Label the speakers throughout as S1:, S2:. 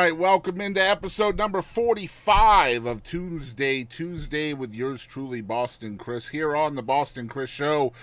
S1: right, welcome into episode number 45 of Tunesday Tuesday with yours truly, Boston Chris. Here on the Boston Chris Show,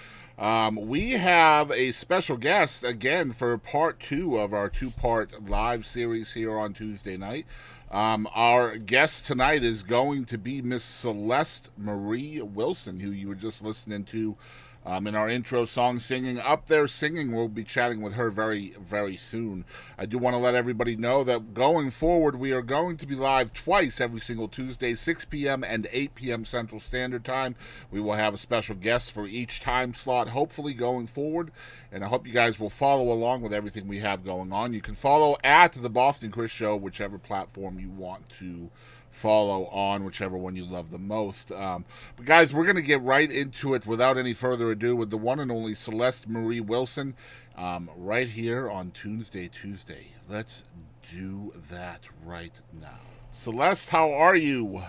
S1: we have a special guest again for part two of our two-part live series here on Tuesday night. Our guest tonight is going to be Miss Celeste Marie Wilson, who you were just listening to in our intro song, Singing Up There Singing. We'll be chatting with her very, very soon. I do want to let everybody know that going forward, we are going to be live twice every single Tuesday, 6 p.m. and 8 p.m. Central Standard Time. We will have a special guest for each time slot, hopefully going forward, and I hope you guys will follow along with everything we have going on. You can follow at the Boston Chris Show, whichever platform you want to follow on, whichever one you love the most. But guys, we're going to get right into it without any further ado with the one and only Celeste Marie Wilson right here on Tunesday Tuesday. Let's do that right now. Celeste, how are you?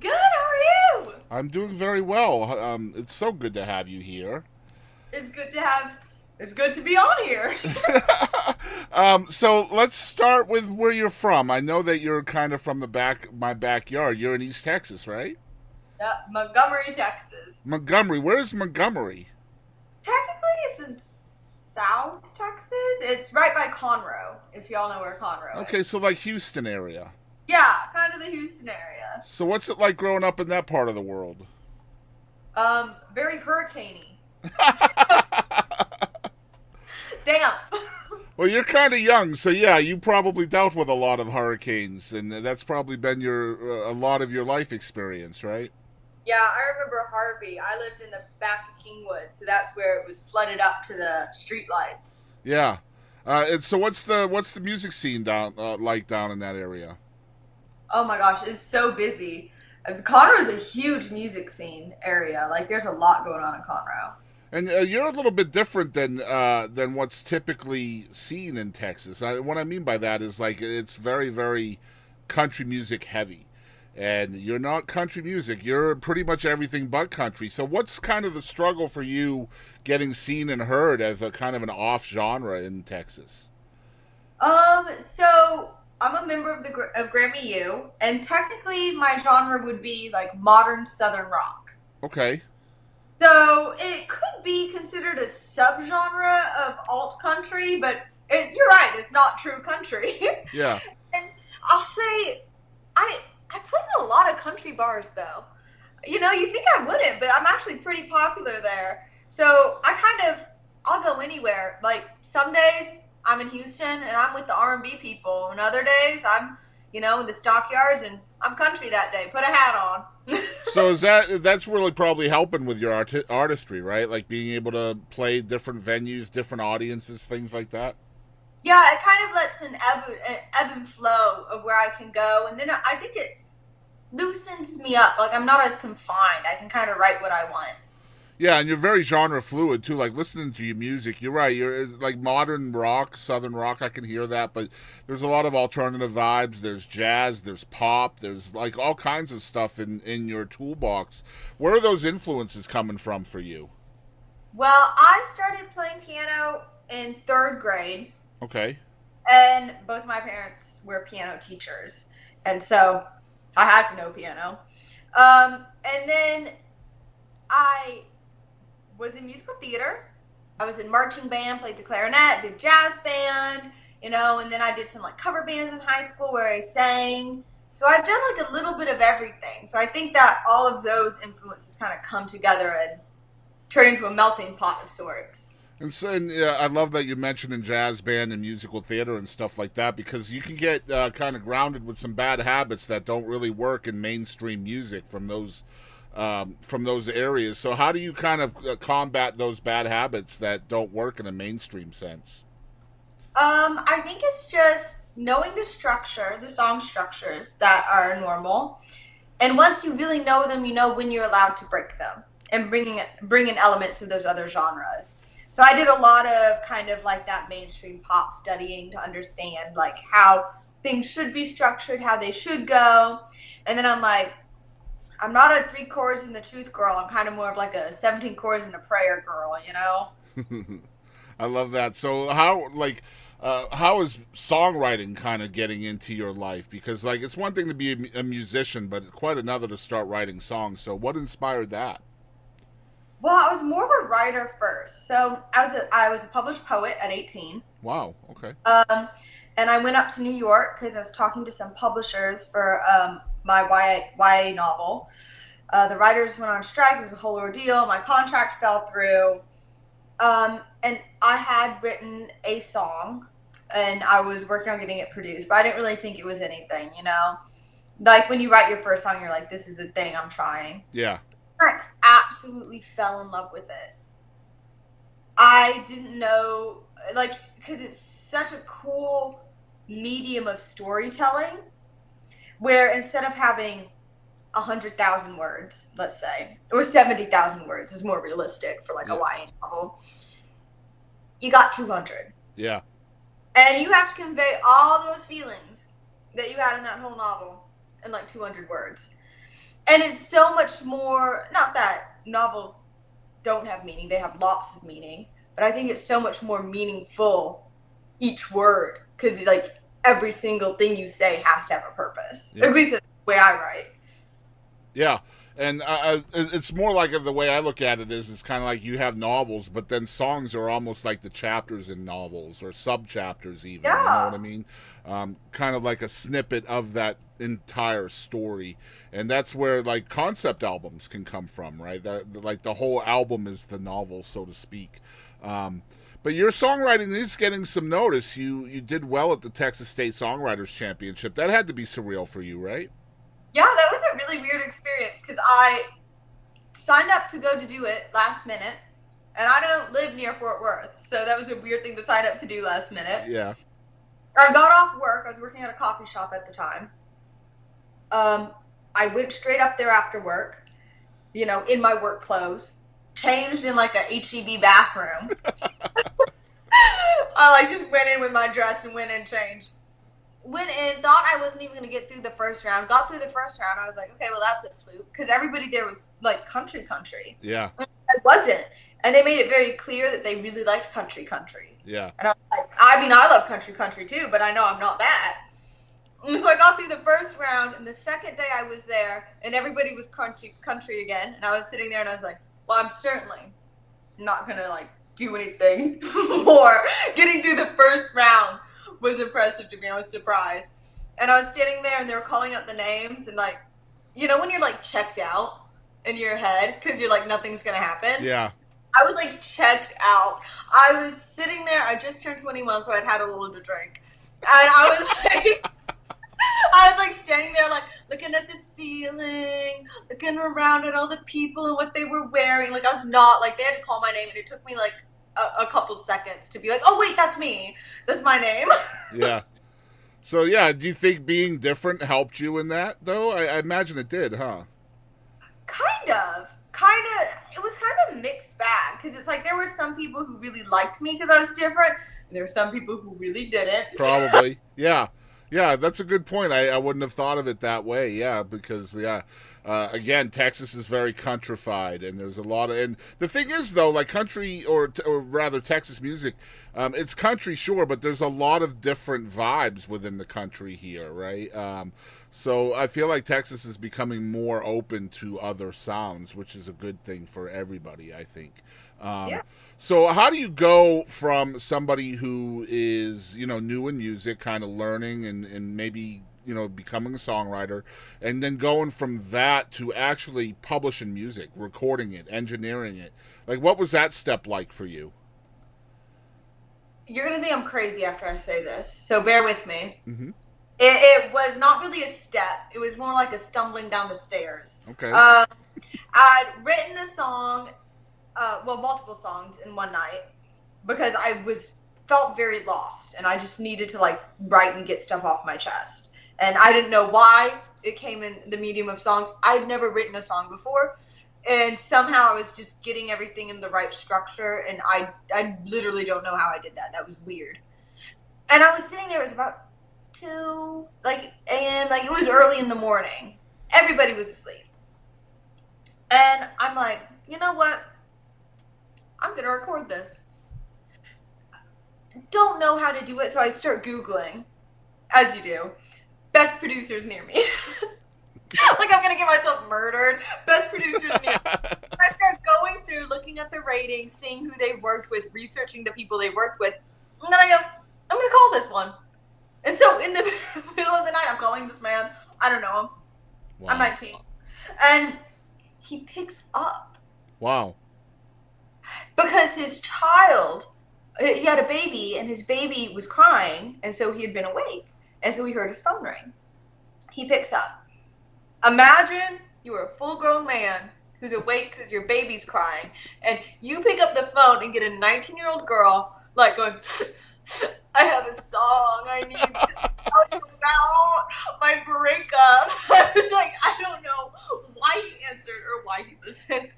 S2: Good, how are you?
S1: I'm doing very well. It's so good to have you here.
S2: It's good to be on here.
S1: So let's start with where you're from. I know that you're kind of from my backyard. You're in East Texas, right?
S2: Yeah, Montgomery, Texas.
S1: Montgomery. Where's Montgomery?
S2: Technically, it's in South Texas. It's right by Conroe, if y'all know where Conroe is.
S1: Okay, so like Houston area.
S2: Yeah, kind of the Houston area.
S1: So what's it like growing up in that part of the world?
S2: Very hurricaney. Damp.
S1: Well, you're kind of young, so yeah, you probably dealt with a lot of hurricanes, and that's probably been a lot of your life experience, right?
S2: Yeah, I remember Harvey. I lived in the back of Kingwood, so that's where it was flooded up to the street lights.
S1: Yeah. And so what's the music scene down in that area?
S2: Oh my gosh, it's so busy. Conroe is a huge music scene area. Like, there's a lot going on in Conroe.
S1: And you're a little bit different than what's typically seen in Texas. What I mean by that is, like, it's very, very country music heavy. And you're not country music. You're pretty much everything but country. So what's kind of the struggle for you getting seen and heard as a kind of an off genre in Texas?
S2: So I'm a member of Grammy U, and technically my genre would be like modern Southern rock.
S1: Okay.
S2: So it could be considered a subgenre of alt country, but you're right, it's not true country.
S1: Yeah.
S2: And I'll say, I play in a lot of country bars though. You know, you think I wouldn't, but I'm actually pretty popular there. So I'll go anywhere. Like, some days I'm in Houston and I'm with the R&B people, and other days I'm, in the stockyards and I'm country that day. Put a hat on.
S1: So that's really probably helping with your artistry, right? Like being able to play different venues, different audiences, things like that?
S2: Yeah, it kind of lets an ebb and flow of where I can go. And then I think it loosens me up. Like, I'm not as confined. I can kind of write what I want.
S1: Yeah, and you're very genre fluid too. Like, listening to your music, you're right. You're like modern rock, southern rock. I can hear that, but there's a lot of alternative vibes. There's jazz. There's pop. There's like all kinds of stuff in your toolbox. Where are those influences coming from for you?
S2: Well, I started playing piano in 3rd grade.
S1: Okay.
S2: And both my parents were piano teachers, and so I had to know piano. And then I was in musical theater. I was in marching band, played the clarinet, did jazz band, and then I did some like cover bands in high school where I sang. So I've done like a little bit of everything. So I think that all of those influences kind of come together and turn into a melting pot of sorts.
S1: And so, I love that you mentioned in jazz band and musical theater and stuff like that, because you can get kind of grounded with some bad habits that don't really work in mainstream music from those areas. So how do you kind of combat those bad habits that don't work in a mainstream sense?
S2: I think it's just knowing the song structures that are normal. And once you really know them, you know when you're allowed to break them and bring in elements of those other genres. So I did a lot of kind of like that mainstream pop studying to understand like how things should be structured, how they should go. And then I'm like, I'm not a 3 chords and the truth girl. I'm kind of more of like a 17 chords and a prayer girl,
S1: I love that. So how, like, how is songwriting kind of getting into your life? Because like it's one thing to be a musician, but quite another to start writing songs. So what inspired that?
S2: Well, I was more of a writer first. So I was a published poet at 18.
S1: Wow. Okay.
S2: Um, and I went up to New York because I was talking to some publishers for my YA novel. The writers went on strike. It was a whole ordeal. My contract fell through. And I had written a song and I was working on getting it produced, but I didn't really think it was anything, you know? Like when you write your first song, you're like, this is a thing, I'm trying.
S1: Yeah.
S2: I absolutely fell in love with it. I didn't know, like, because it's such a cool medium of storytelling where instead of having 100,000 words, let's say, or 70,000 words is more realistic for like a
S1: Yeah.
S2: YA novel, you got 200.
S1: Yeah.
S2: And you have to convey all those feelings that you had in that whole novel in like 200 words. And it's so much more, not that novels don't have meaning, they have lots of meaning, but I think it's so much more meaningful each word because like every single thing you say has to have a purpose.
S1: Yeah.
S2: At least that's the way I write.
S1: Yeah, and it's more like the way I look at it is it's kind of like you have novels, but then songs are almost like the chapters in novels or sub chapters, even. You know what
S2: Yeah.
S1: I mean? Kind of like a snippet of that entire story, and that's where like concept albums can come from, right? That like the whole album is the novel, so to speak. Um, but your songwriting is getting some notice. You did well at the Texas State Songwriters Championship. That had to be surreal for you, right?
S2: Yeah, that was a really weird experience because I signed up to go to do it last minute, and I don't live near Fort Worth, so that was a weird thing to sign up to do last minute.
S1: Yeah.
S2: I got off work. I was working at a coffee shop at the time. Um, I went straight up there after work, you know, in my work clothes, changed in like a HEB bathroom. I like just went in with my dress and went in and changed. Went in, thought I wasn't even going to get through the first round. Got through the first round. I was like, okay, well, that's a fluke. Because everybody there was like country.
S1: Yeah.
S2: I wasn't. And they made it very clear that they really liked country.
S1: Yeah.
S2: And I was like, I mean, I love country too, but I know I'm not that. And so I got through the first round, and the second day I was there, and everybody was country again. And I was sitting there, and I was like, well, I'm certainly not going to like do anything more. Getting through the first round was impressive to me. I was surprised. And I was standing there and they were calling out the names and like, you know, when you're like checked out in your head because you're like, nothing's going to happen.
S1: Yeah.
S2: I was like checked out. I was sitting there. I just turned 21, so I'd had a little to drink. And I was like standing there like looking at the ceiling, looking around at all the people and what they were wearing. Like I was not like, they had to call my name and it took me like a couple seconds to be like, oh wait, that's me. That's my name.
S1: Yeah. So yeah, do you think being different helped you in that though? I imagine it did, huh?
S2: Kind of. It was kind of a mixed bag because it's like there were some people who really liked me because I was different, and there were some people who really didn't.
S1: Probably. Yeah. Yeah, that's a good point. I wouldn't have thought of it that way. Yeah, because yeah, again, Texas is very countrified, and there's a lot of. And the thing is, though, like country or rather Texas music, it's country, sure, but there's a lot of different vibes within the country here, right? So I feel like Texas is becoming more open to other sounds, which is a good thing for everybody, I think.
S2: Yeah.
S1: So how do you go from somebody who is, you know, new in music, kind of learning and maybe, you know, becoming a songwriter, and then going from that to actually publishing music, recording it, engineering it? Like, what was that step like for you?
S2: You're gonna think I'm crazy after I say this, so bear with me.
S1: Mm-hmm.
S2: It was not really a step. It was more like a stumbling down the stairs.
S1: Okay.
S2: I'd written a song, well, multiple songs in one night because I felt very lost and I just needed to like write and get stuff off my chest. And I didn't know why it came in the medium of songs. I'd never written a song before. And somehow I was just getting everything in the right structure. And I literally don't know how I did that. That was weird. And I was sitting there, it was about 2 like a.m. Like it was early in the morning. Everybody was asleep. And I'm like, you know what? I'm going to record this. don't know how to do it, so I start Googling, as you do, best producers near me. Like I'm gonna get myself murdered. Best producers near me. I start going through, looking at the ratings, seeing who they've worked with, researching the people they worked with, and then I go, I'm gonna call this one. And so in the middle of the night, I'm calling this man. I don't know him. I'm
S1: Wow.
S2: 19, and he picks up
S1: Wow.
S2: because his child, he had a baby, and his baby was crying, and so he had been awake, and so he heard his phone ring. He picks up. Imagine you are a full-grown man who's awake because your baby's crying, and you pick up the phone and get a 19-year-old girl like going, I have a song I need to tell you about my breakup. I was like, I don't know why he answered or why he listened,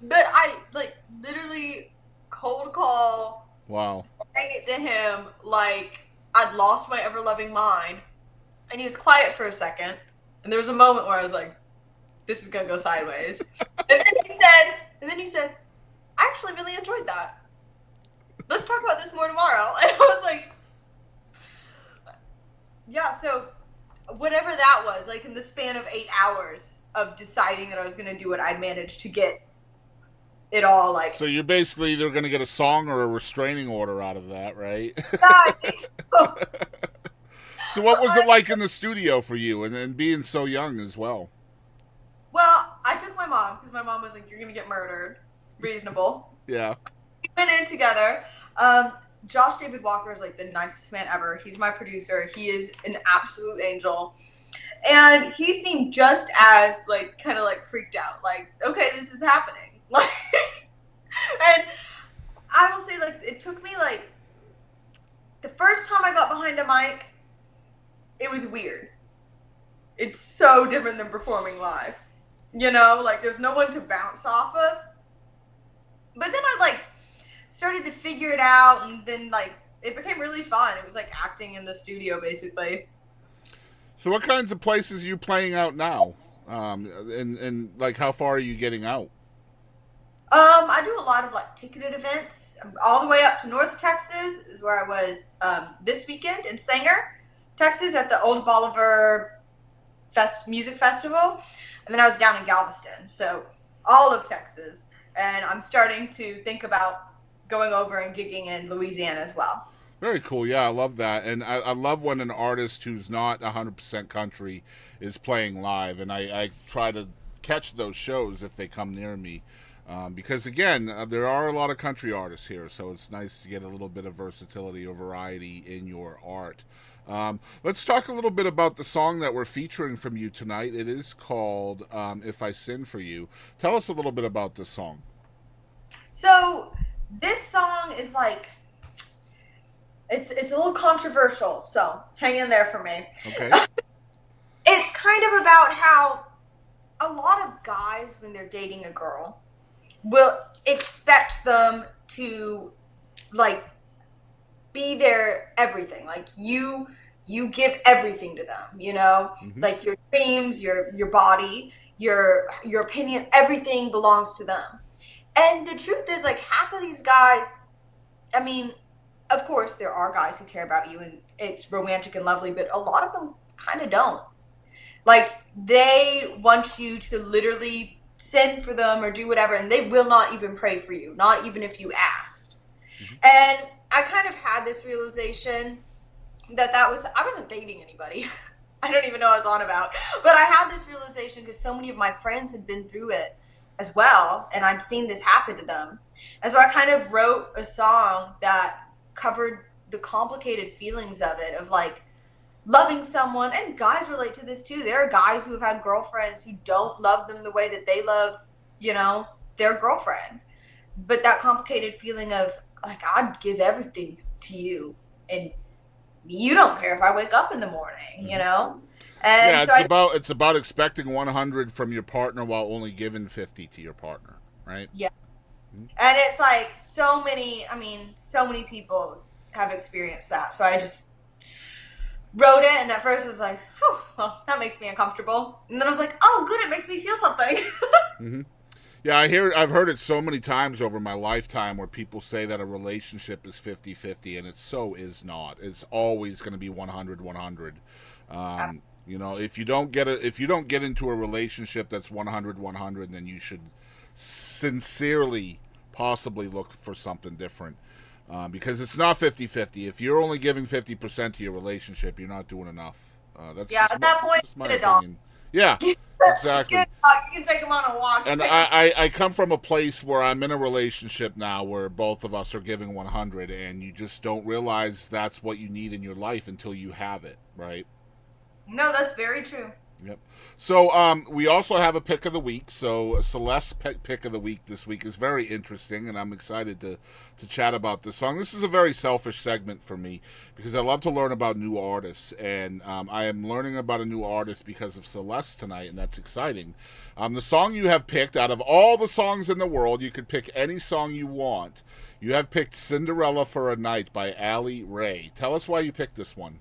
S2: but I like literally cold call,
S1: Wow.
S2: saying it to him like I'd lost my ever loving mind, and he was quiet for a second, and there was a moment where I was like, this is gonna go sideways. And then he said, I actually really enjoyed that. Let's talk about this more tomorrow. And I was like, yeah, so whatever that was, like in the span of 8 hours of deciding that I was gonna do it, I managed to get it all like,
S1: So you're basically either going to get a song or a restraining order out of that, right?
S2: yeah, I think so.
S1: So what was it like in the studio for you, and being so young as well?
S2: Well, I took my mom because my mom was like, you're gonna get murdered. Reasonable.
S1: Yeah.
S2: We went in together. Josh David Walker is like the nicest man ever. He's my producer. He is an absolute angel. And he seemed just as like kind of like freaked out. Like, okay, this is happening. Like, and I will say like it took me like the first time I got behind a mic, it was weird. It's so different than performing live. You know, like there's no one to bounce off of. But then I like started to figure it out, and then like it became really fun. It was like acting in the studio basically.
S1: So what kinds of places are you playing out now? And like how far are you getting out?
S2: I do a lot of like ticketed events, all the way up to North Texas is where I was this weekend in Sanger, Texas, at the Old Bolivar Music Festival, and then I was down in Galveston, so all of Texas, and I'm starting to think about going over and gigging in Louisiana as well.
S1: Very cool. Yeah, I love that. And I love when an artist who's not 100% country is playing live. And I try to catch those shows if they come near me. Because, again, there are a lot of country artists here. So it's nice to get a little bit of versatility or variety in your art. Let's talk a little bit about the song that we're featuring from you tonight. It is called If I Sin for You. Tell us a little bit about this song.
S2: So this song is like it's a little controversial, so hang in there for me.
S1: Okay.
S2: It's kind of about how a lot of guys, when they're dating a girl, will expect them to like be their everything. Like you give everything to them, you know?
S1: Mm-hmm.
S2: Like your dreams, your body, your opinion, everything belongs to them. And the truth is like half of these guys, I mean, of course there are guys who care about you and it's romantic and lovely, but a lot of them kind of don't. Like they want you to literally send for them or do whatever, and they will not even pray for you, not even if you asked.
S1: Mm-hmm.
S2: And I kind of had this realization that was I wasn't dating anybody. I don't even know what I was on about, but I had this realization because so many of my friends had been through it as well, and I'd seen this happen to them. And so I kind of wrote a song that covered the complicated feelings of it, of like loving someone, and guys relate to this too. There are guys who have had girlfriends who don't love them the way that they love, you know, their girlfriend. But that complicated feeling of like, I'd give everything to you, and you don't care if I wake up in the morning, you know? And
S1: Yeah,
S2: so
S1: it's about expecting 100 from your partner while only giving 50 to your partner, right?
S2: yeah. And it's like so many, I mean, so many people have experienced that. So I just wrote it, and at first I was like, oh, well, that makes me uncomfortable. And then I was like, oh, good, it makes me feel something.
S1: Mm-hmm. Yeah, I've heard it so many times over my lifetime where people say that a relationship is 50-50, and it so is not. It's always going to be 100-100. If you don't get into a relationship that's 100-100, then you should sincerely possibly look for something different. Because it's not 50-50. If you're only giving 50% to your relationship, you're not doing enough.
S2: At that point,
S1: my opinion. Yeah, exactly.
S2: You can take them on a walk.
S1: And I come from a place where I'm in a relationship now where both of us are giving 100, and you just don't realize that's what you need in your life until you have it, right?
S2: No, that's very true.
S1: Yep. So we also have a pick of the week. So Celeste's pick of the week this week is very interesting, and I'm excited to chat about this song. This is a very selfish segment for me because I love to learn about new artists, and I am learning about a new artist because of Celeste tonight, and that's exciting. The song you have picked, out of all the songs in the world, you could pick any song you want. You have picked Cinderella for a Night by Allie Ray. Tell us why you picked this one.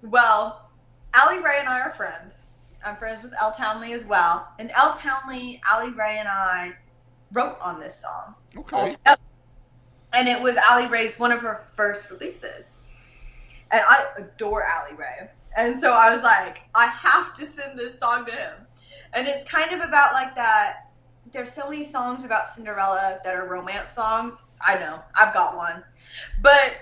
S2: Well, Allie Ray and I are friends. I'm friends with Elle Townley as well. And Elle Townley, Allie Ray, and I wrote on this song.
S1: Okay.
S2: And it was Allie Ray's one of her first releases. And I adore Allie Ray. And so I was like, I have to send this song to him. And it's kind of about like that. There's so many songs about Cinderella that are romance songs. I know, I've got one. But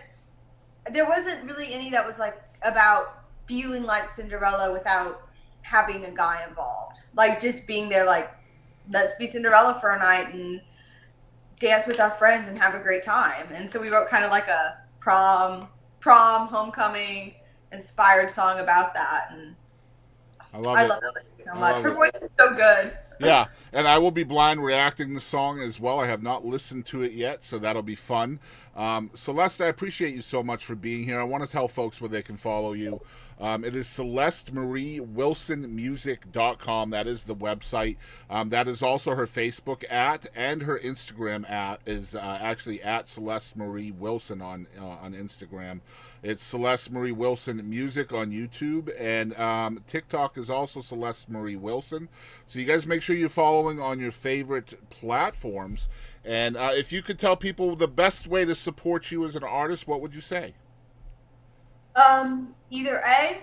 S2: there wasn't really any that was like about feeling like Cinderella without having a guy involved. Like just being there like, let's be Cinderella for a night and dance with our friends and have a great time. And so we wrote kind of like a prom, homecoming inspired song about that. And I love it so much. Her voice is so good.
S1: Yeah, and I will be blind reacting the song as well. I have not listened to it yet, so that'll be fun. Celeste, I appreciate you so much for being here. I want to tell folks where they can follow you. It is CelesteMarieWilsonMusic.com. That is the website. That is also her Facebook and her Instagram is actually at Celeste Marie Wilson on Instagram. It's Celeste Marie Wilson Music on YouTube, and TikTok is also Celeste Marie Wilson. So you guys make sure you're following on your favorite platforms. And if you could tell people the best way to support you as an artist, what would you say?
S2: Either A,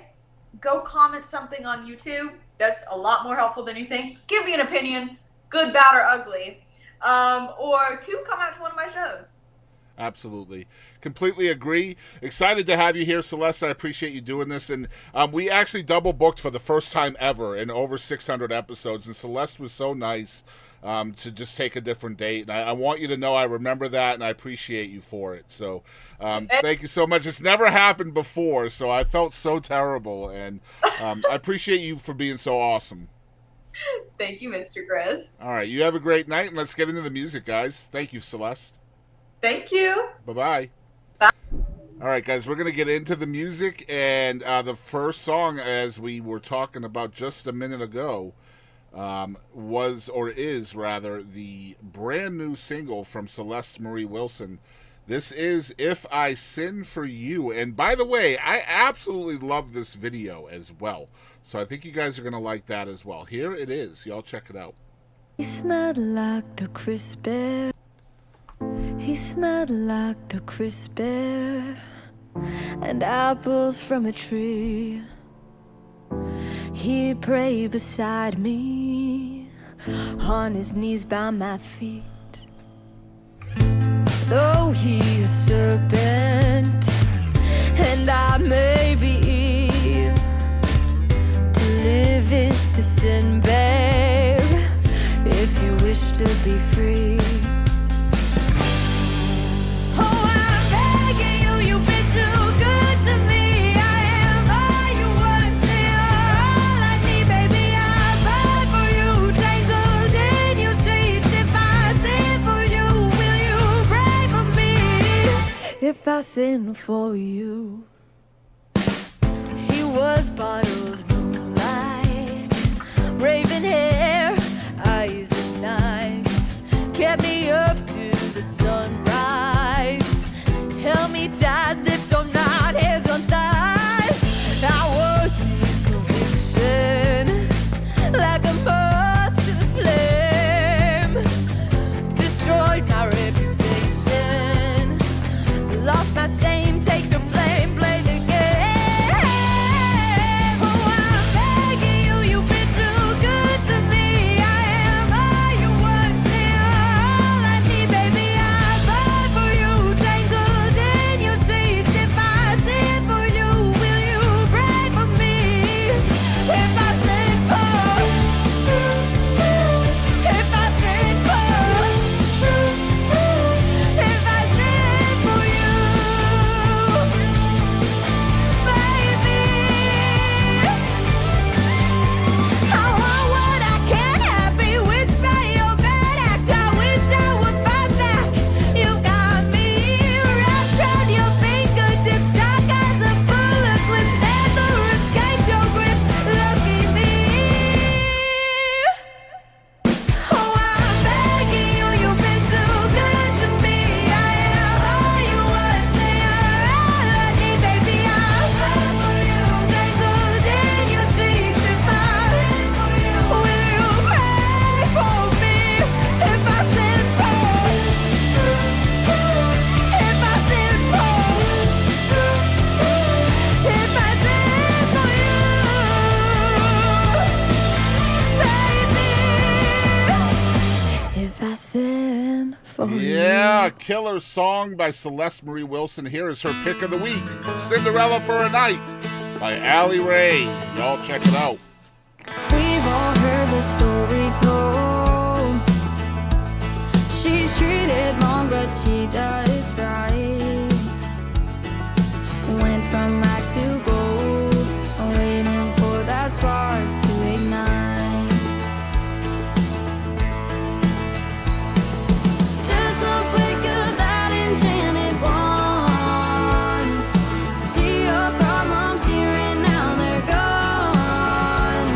S2: go comment something on YouTube. That's a lot more helpful than you think. Give me an opinion, good, bad, or ugly. Or 2, come out to one of my shows.
S1: Absolutely. Completely agree. Excited to have you here, Celeste. I appreciate you doing this. And we actually double booked for the first time ever in over 600 episodes. And Celeste was so nice to just take a different date. And I want you to know I remember that, and I appreciate you for it. So thank you so much. It's never happened before, so I felt so terrible. And I appreciate you for being so awesome.
S2: Thank you, Mr. Chris.
S1: All right. You have a great night, and let's get into the music, guys. Thank you, Celeste.
S2: Thank you.
S1: Bye-bye.
S2: Bye.
S1: All right, guys, we're going to get into the music, and the first song, as we were talking about just a minute ago, is the brand new single from Celeste Marie Wilson. This is If I Sin For You. And by the way, I absolutely love this video as well. So I think you guys are going to like that as well. Here it is. Y'all check it out.
S3: He smelled like the crisp air. He smelled like the crisp air and apples from a tree. He'd pray beside me, on his knees by my feet. Though he a serpent, and I may be Eve, to live is to sin, babe, if you wish to be free. If I sin for you. He was bottled moonlight, raven hair, eyes at night, kept me up to the sunrise, held me tight, lips on night, hands on thighs. I was his conviction, like a moth to the flame. lost my shame, take the blame, play the game. Oh, I'm begging you, you've been too good to me. I am all you want, and all I need, baby. I fight for you, tangled in your sheets. If I sin for you, will you pray for me? If I sin for, if I sin for, if I sin for you, baby. I want what I can't have, bewitched by your bad act. I wish I would fight back. You got me wrapped around your fingertips, stuck as a bullet, let's never escape your grip. Lucky me. Oh, I'm begging you, you've been too good to me. I am all you want, and you're all I need, baby. I'm for you, tangled in your sheets. If I sin for you, will you pray for me? If I sin for, if I sin for, if I sin for you, baby. If I sin for
S1: Yeah, killer song by Celeste Marie Wilson. Here is her pick of the week, Cinderella for a Night by Allie Ray. Y'all check it out.
S3: We've all heard the story told. She's treated wrong, but she does right. Went from rags to gold, waiting for that spark to ignite. Just one flick of that enchanted wand. See your problems here and now, they're gone.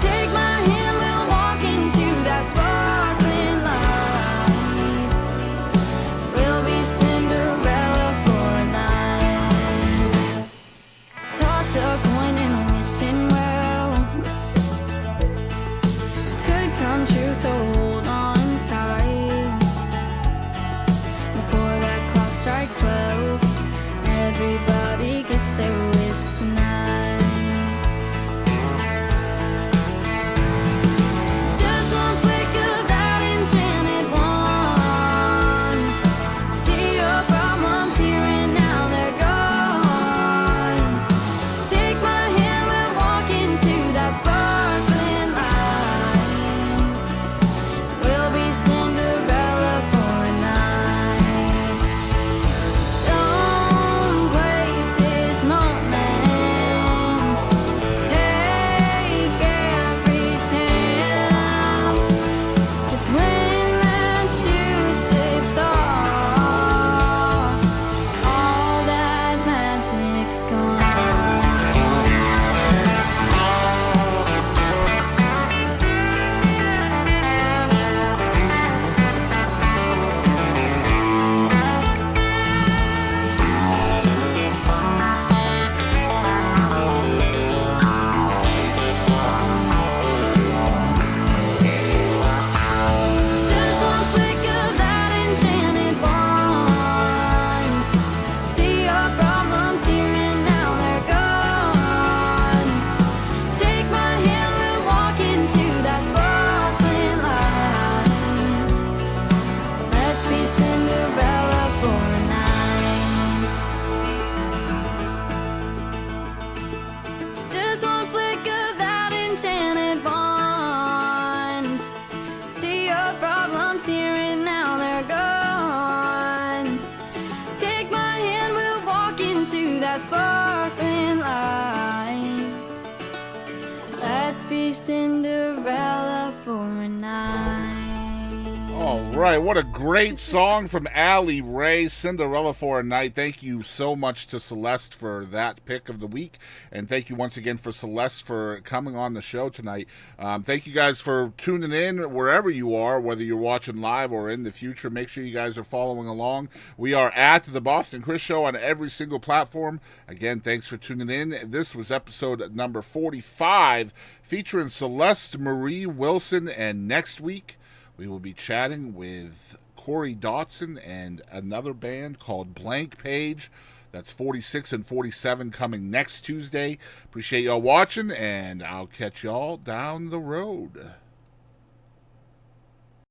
S3: Take my hand, we'll walk into that sparkling light. We'll be Cinderella for a night. Toss a coin and wishing well could come true, so hold on tight. Before that clock strikes 12, everybody gets their wish tonight. Just one flick of that enchanted wand. See your problems here and now, they're gone. Take my hand, we'll walk into that sparkling light. We'll be Cinderella for a night. Don't waste this moment. Take every chance. 'Cause when that shoe slips off, all that magic's Just one flick of that enchanted wand. See your problems here and now, they're gone. Take my hand, we'll walk into that sparkling light. Let's be Cinderella for a night. Just one flick of that enchanted wand. See your problems here and now, they're gone. Take my hand, we'll walk into that sparkling light. Let's be Cinderella for a night.
S1: All right, what a great song from Allie Ray, Cinderella for a Night. Thank you so much to Celeste for that pick of the week, and thank you once again for Celeste for coming on the show tonight. Thank you guys for tuning in wherever you are, whether you're watching live or in the future. Make sure you guys are following along. We are at the Boston Chris Show on every single platform. Again, thanks for tuning in. This was episode number 45, featuring Celeste Marie Wilson, and next week we will be chatting with Corey Dotson and another band called Blank Page. That's 46 and 47 coming next Tuesday. Appreciate y'all watching, and I'll catch y'all down the road.